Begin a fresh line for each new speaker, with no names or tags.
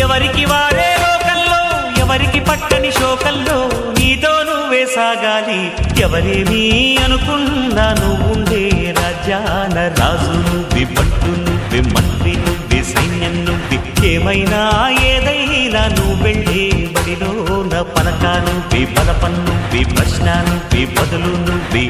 ఎవరికి వారే లోకల్లో ఎవరికి పట్టని శోకల్లో నీతో నువ్వే సాగాలి. ఎవరేమీ అనుకున్నా నువ్వుండే రాజ్యాన రాజు నువ్వే, పట్టు నువ్వే, మంత్రి నువ్వే, సైన్యం నువ్వే, ఏమైనా ఏదైనా నువ్వు వెళ్ళే బడిలో నా పలక నువ్వే, బలపం నువ్వే, ప్రశ్న నువ్వే, బదులు నువ్వే.